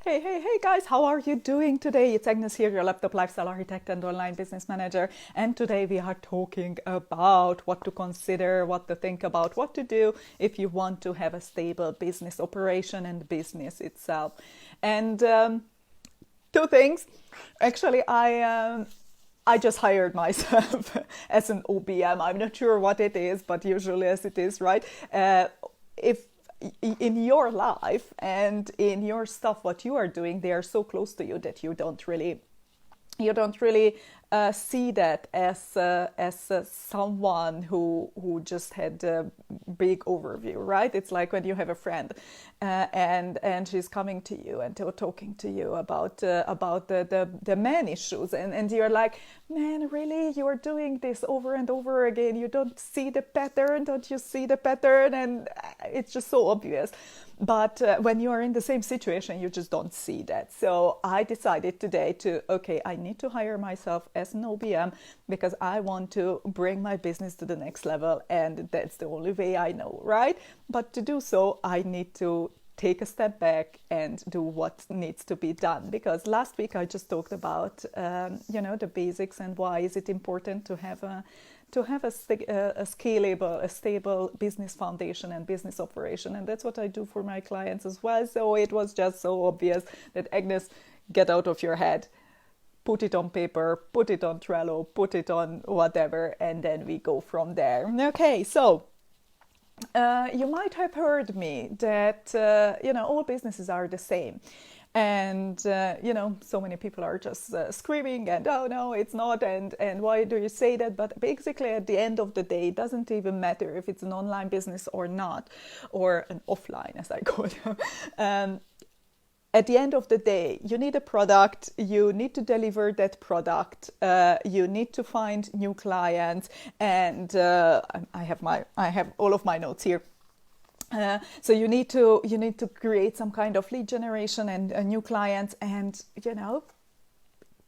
Hey guys, how are you doing today? It's Agnes here, your laptop lifestyle architect and online business manager. And today we are talking about what to consider, what to think about, what to do if you want to have a stable business operation and business itself. And two things. Actually, I just hired myself as an OBM. I'm not sure what it is, but usually as it is, right? If in your life and in your stuff, what you are doing, they are so close to you that you don't really see that as someone who just had a big overview, right? It's like when you have a friend and she's coming to you and talking to you about the man issues, and you're like, man, really, you are doing this over and over again. You don't see the pattern, don't you see the pattern? And it's just so obvious. But when you are in the same situation, you just don't see that. So I decided today okay, I need to hire myself as an OBM because I want to bring my business to the next level. And that's the only way I know, right? But to do so, I need to take a step back and do what needs to be done. Because last week I just talked about, the basics and why is it important to have a scalable, a stable business foundation and business operation. And that's what I do for my clients as well. So it was just so obvious that, Agnes, get out of your head, put it on paper, put it on Trello, put it on whatever, and then we go from there. Okay, so you might have heard me that, all businesses are the same. And, so many people are just screaming and, oh, no, it's not. And why do you say that? But basically, at the end of the day, it doesn't even matter if it's an online business or not, or an offline, as I call it. At the end of the day, you need a product, you need to deliver that product, you need to find new clients, and I have all of my notes here. So you need to create some kind of lead generation and new clients, and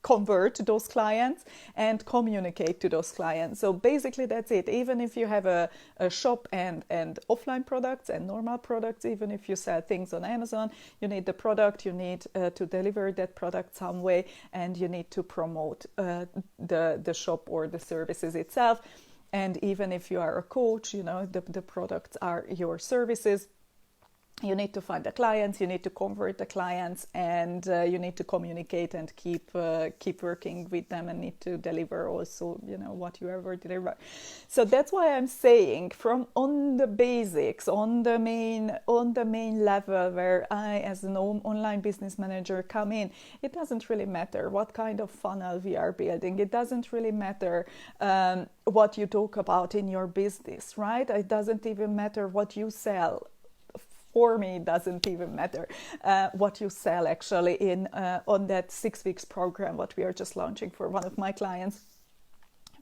convert those clients and communicate to those clients. So basically that's it. Even if you have a shop and offline products and normal products, even if you sell things on Amazon, you need the product, you need to deliver that product some way, and you need to promote the shop or the services itself. And even if you are a coach, the products are your services. You need to find the clients, you need to convert the clients, and you need to communicate and keep working with them, and need to deliver also, what you ever deliver. So that's why I'm saying, from on the basics, on the main level where I, as an online business manager, come in, it doesn't really matter what kind of funnel we are building. It doesn't really matter what you talk about in your business, right? It doesn't even matter what you sell. For me, it doesn't even matter what you sell actually in on that 6 weeks program, what we are just launching for one of my clients.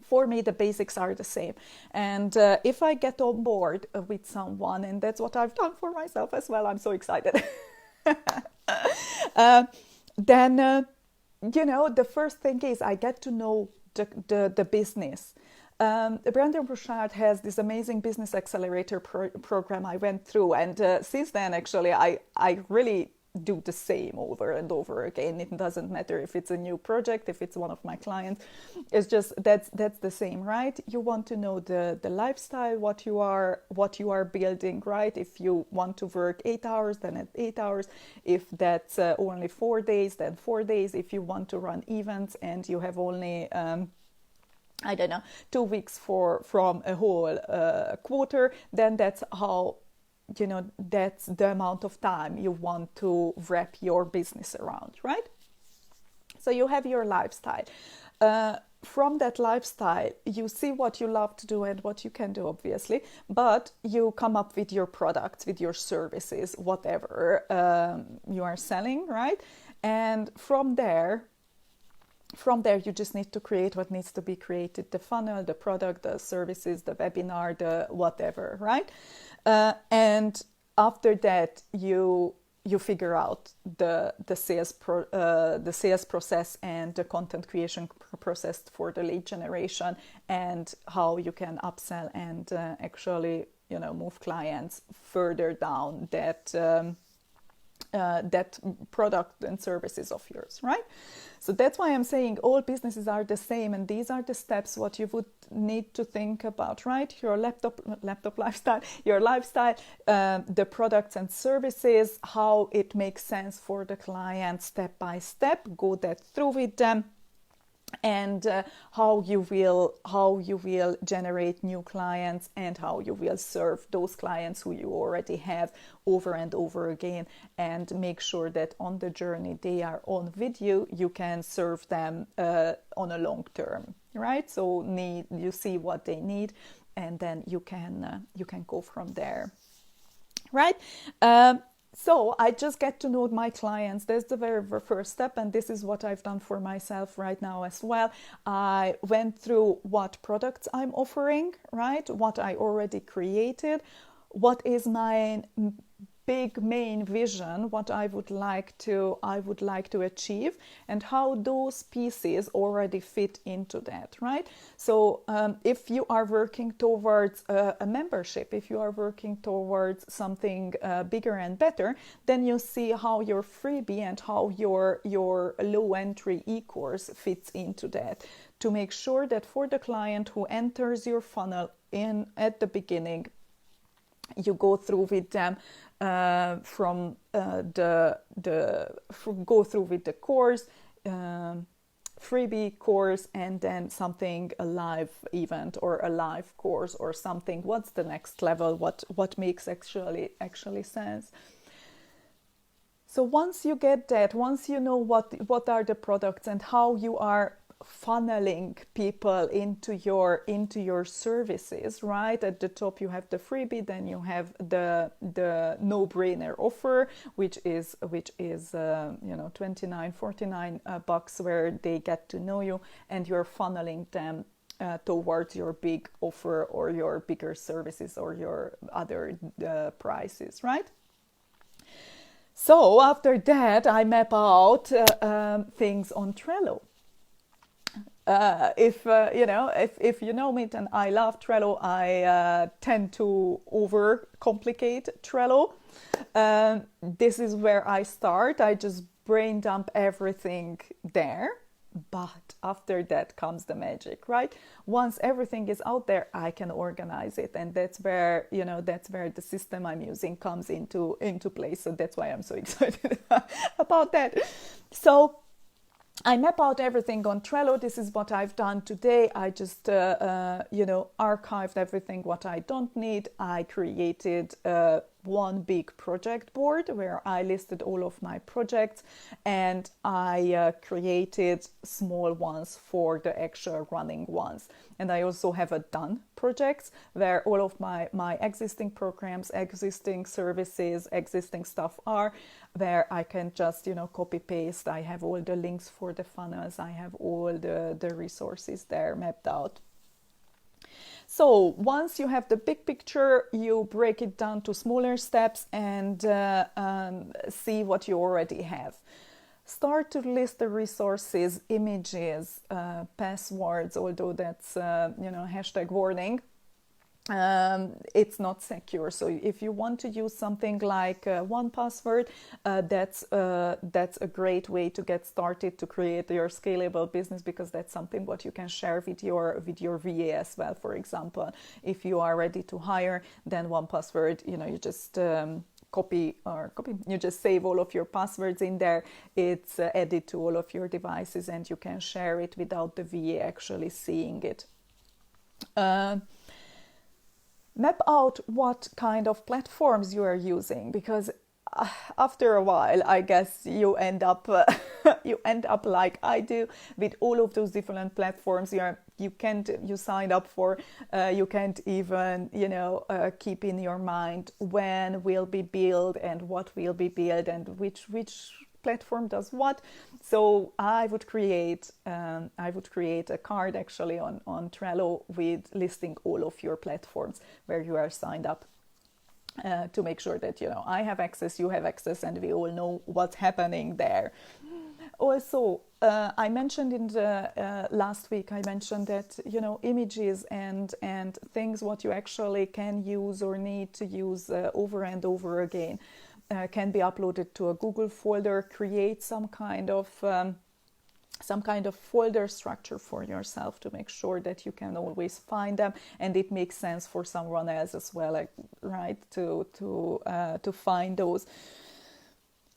For me, the basics are the same. And if I get on board with someone, and that's what I've done for myself as well, I'm so excited. Then, the first thing is I get to know the business. Brandon Burchard has this amazing business accelerator program I went through, and since then, actually, I really do the same over and over again. It doesn't matter if it's a new project, if it's one of my clients. It's just that's the same, right? You want to know the lifestyle, what you are building, right? If you want to work 8 hours, then at 8 hours. If that's only 4 days, then 4 days. If you want to run events and you have only 2 weeks from a whole quarter, then that's how, that's the amount of time you want to wrap your business around, right? So you have your lifestyle. From that lifestyle, you see what you love to do and what you can do, obviously, but you come up with your products, with your services, whatever you are selling, right? And from there, you just need to create what needs to be created, the funnel, the product, the services, the webinar, the whatever, right? And after that, you figure out the sales process and the content creation process for the lead generation, and how you can upsell and actually, move clients further down that that product and services of yours, right? So that's why I'm saying all businesses are the same, and these are the steps what you would need to think about, right? Your laptop lifestyle, your lifestyle, the products and services, how it makes sense for the client step by step. Go that through with them. And how you will generate new clients, and how you will serve those clients who you already have over and over again, and make sure that on the journey they are on with you, you can serve them on a long term, right? So you see what they need, and then you can go from there, right? So I just get to know my clients. That's the very first step, and this is what I've done for myself right now as well. I went through what products I'm offering, right? What I already created, what is my big main vision, what I would like to achieve, and how those pieces already fit into that, right? So if you are working towards a membership, if you are working towards something bigger and better, then you see how your freebie and how your low entry e-course fits into that, to make sure that for the client who enters your funnel in at the beginning, you go through with them go through with the course, freebie course, and then something, a live event or a live course or something. What's the next level? What makes actually sense? So once you get that, once you know what are the products and how you are funneling people into your services, right? At the top you have the freebie, then you have the no-brainer offer, which is $29.49 where they get to know you, and you're funneling them towards your big offer or your bigger services or your other prices, right? So after that, I map out things on Trello. If you know me, then I love Trello. I tend to overcomplicate Trello. This is where I start. I just brain dump everything there. But after that comes the magic, right? Once everything is out there, I can organize it, and that's where the system I'm using comes into place. So that's why I'm so excited about that. So I map out everything on Trello. This is what I've done today. I just, archived everything what I don't need. I created one big project board where I listed all of my projects, and I created small ones for the actual running ones. And I also have a done projects where all of my existing programs, existing services, existing stuff are, where I can just, copy paste. I have all the links for the funnels. I have all the resources there mapped out. So once you have the big picture, you break it down to smaller steps and see what you already have. Start to list the resources, images, passwords, although that's, hashtag warning. It's not secure. So if you want to use something like 1Password, that's a great way to get started to create your scalable business, because that's something what you can share with your VA as well. For example, if you are ready to hire, then 1Password, you just you just save all of your passwords in there. It's added to all of your devices, and you can share it without the VA actually seeing it. Map out what kind of platforms you are using, because after a while, I guess you end up like I do with all of those different platforms. You signed up for. You can't even keep in your mind when will be billed and what will be billed and which platform does what. So I would create a card actually on Trello with listing all of your platforms where you are signed up, to make sure that I have access, you have access, and we all know what's happening there. Also, I mentioned in the last week, I mentioned that images and things what you actually can use or need to use over and over again. can be uploaded to a Google folder. Create some kind of folder structure for yourself to make sure that you can always find them, and it makes sense for someone else as well, like, right, to find those.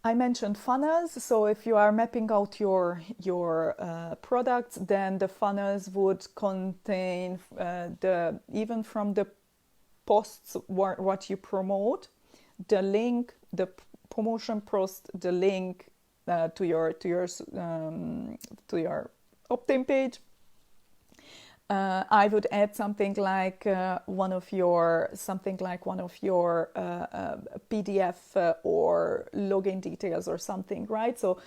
I mentioned funnels, so if you are mapping out your products, then the funnels would contain even from the posts what you promote, the link, the promotion post, the link to your opt-in page. I would add something like one of your PDF or login details or something, right? So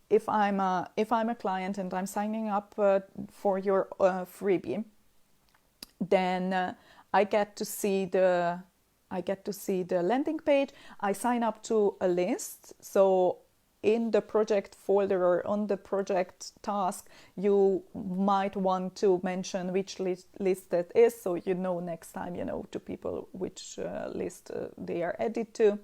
if I'm a client and I'm signing up for your freebie, then I get to see the landing page. I sign up to a list. So in the project folder or on the project task, you might want to mention which list that is, so you know next time, to people which list they are added to.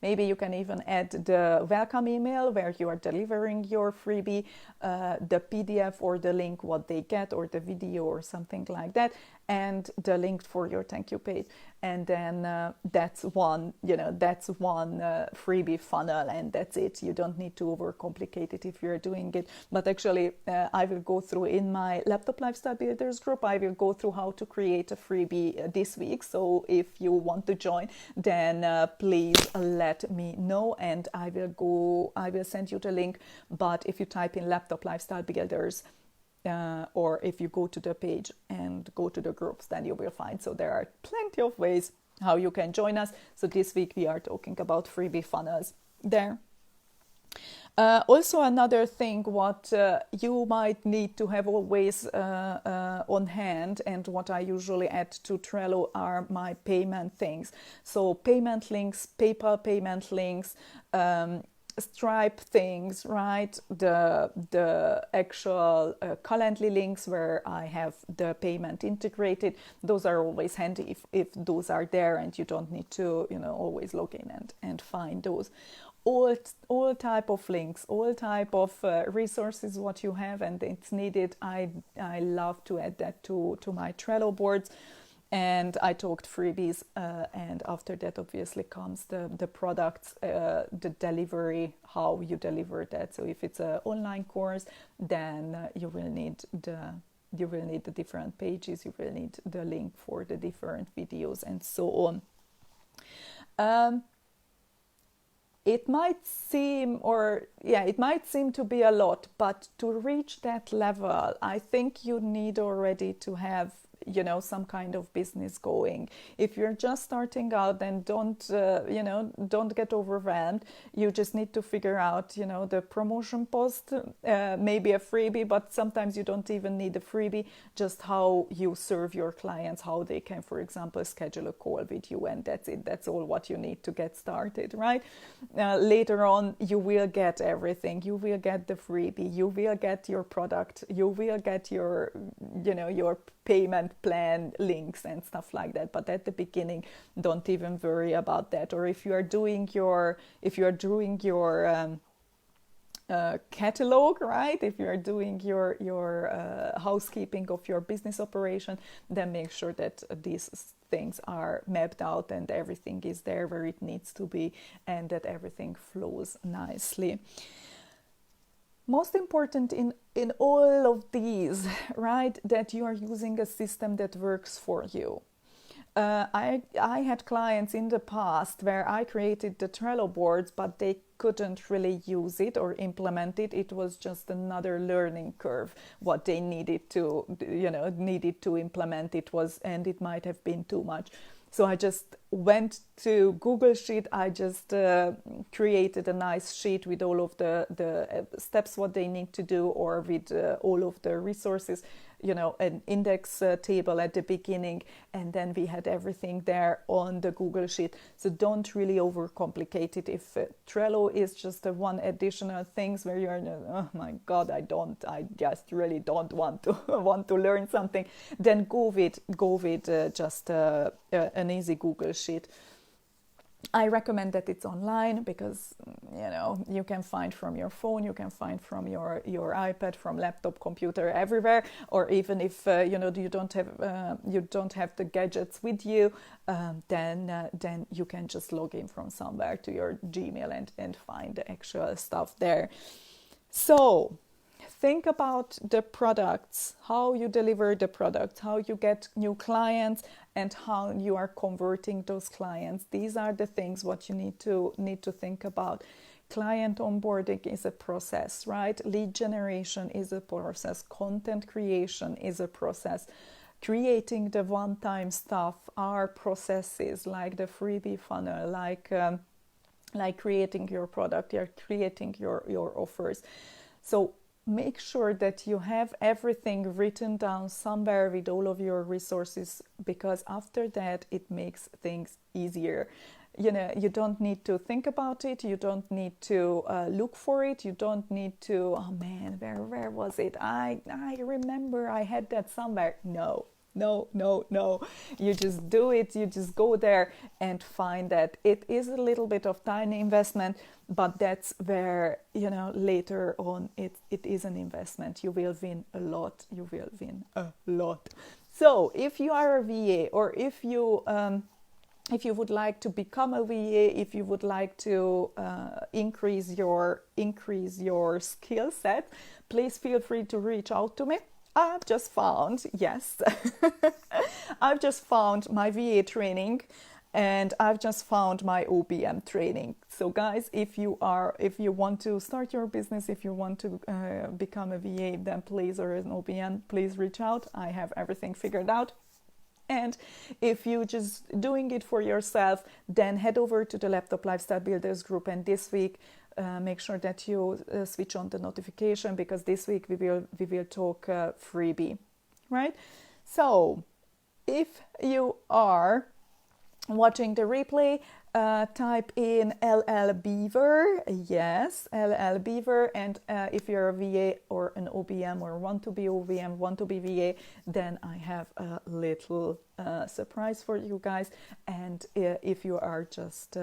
Maybe you can even add the welcome email where you are delivering your freebie, the PDF or the link what they get, or the video or something like that, and the link for your thank you page. And then that's one freebie funnel, and that's it. You don't need to overcomplicate it if you're doing it. But actually, I will go through in my Laptop Lifestyle Builders group, I will go through how to create a freebie this week. So if you want to join, then please let me know, and I will send you the link. But if you type in Laptop Lifestyle Builders, or if you go to the page and go to the groups, then you will find. So there are plenty of ways how you can join us. So this week we are talking about freebie funnels there. Also another thing what you might need to have always on hand, and what I usually add to Trello, are my payment things. So payment links, PayPal payment links, Stripe things, right? The actual Calendly links where I have the payment integrated. Those are always handy if those are there, and you don't need to always log in and find those. All type of links, all type of resources what you have and it's needed. I love to add that to my Trello boards. And I talked freebies, and after that obviously comes the products, the delivery, how you deliver that. So if it's an online course, then you will need the different pages, you will need the link for the different videos and so on. It might seem to be a lot, but to reach that level, I think you need already to have some kind of business going. If you're just starting out, then don't get overwhelmed. You just need to figure out, the promotion post, maybe a freebie, but sometimes you don't even need a freebie, just how you serve your clients, how they can, for example, schedule a call with you, and that's it. That's all what you need to get started, right? Later on, you will get everything. You will get the freebie, you will get your product, you will get your payment plan links and stuff like that. But at the beginning, don't even worry about that. Or if you are doing your catalog, right? If you are doing your housekeeping of your business operation, then make sure that these things are mapped out and everything is there where it needs to be, and that everything flows nicely. Most important in all of these, right, that you are using a system that works for you. I had clients in the past where I created the Trello boards, but they couldn't really use it or implement it. It was just another learning curve. What they needed to implement and it might have been too much. So I just went to Google Sheet. I just created a nice sheet with all of the steps what they need to do, or with all of the resources, an index table at the beginning, and then we had everything there on the Google Sheet. So don't really overcomplicate it. If Trello is just one additional things where you're, oh my God, I just really don't want to learn something, then go with just an easy Google Sheet. I recommend that it's online because you can find from your phone, you can find from your iPad, from laptop, computer, everywhere. Or even if you don't have the gadgets with you, then you can just log in from somewhere to your Gmail and find the actual stuff there. So think about the products, how you deliver the product, how you get new clients, and how you are converting those clients. These are the things what you need to think about. Client onboarding is a process, right? Lead generation is a process. Content creation is a process. Creating the one-time stuff are processes, like the freebie funnel, like creating your product, you're creating your offers. So make sure that you have everything written down somewhere with all of your resources, because after that it makes things easier. You don't need to think about it, you don't need to look for it, you don't need to, oh man, where was it? I remember I had that somewhere. No. You just do it, you just go there and find that. It is a little bit of tiny investment, but that's where, later on it is an investment. You will win a lot. So if you are a VA, or if you would like to become a VA, if you would like to increase your skill set, please feel free to reach out to me. I've just found my VA training, and I've just found my OBM training. So guys, if you want to start your business, if you want to become a VA, then please, or an OBM, please reach out. I have everything figured out. And if you're just doing it for yourself, then head over to the Laptop Lifestyle Builders group, and this week make sure that you switch on the notification, because this week we will talk freebie, right? So if you are watching the replay, type in LL Beaver, yes, LL Beaver, and if you're a VA or an OBM, or want to be OBM, want to be VA, then I have a little surprise for you guys. And if you are just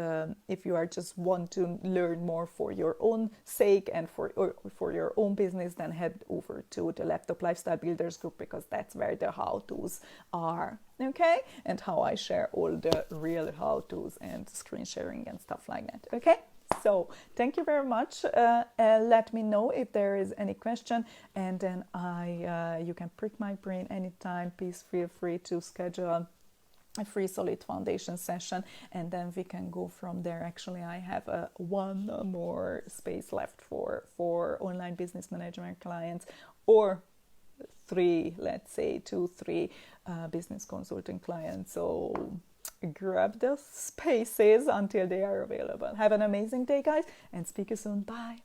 want to learn more for your own sake and for your own business, then head over to the Laptop Lifestyle Builders group, because that's where the how-tos are. Okay, and how I share all the real how-tos and screen sharing and stuff like that. Okay, so thank you very much. Let me know if there is any question, and then you can prick my brain anytime. Please feel free to schedule a free solid foundation session, and then we can go from there. Actually, I have one more space left for online business management clients, or 3 business consulting clients. So grab the spaces until they are available. Have an amazing day, guys, and speak to you soon. Bye.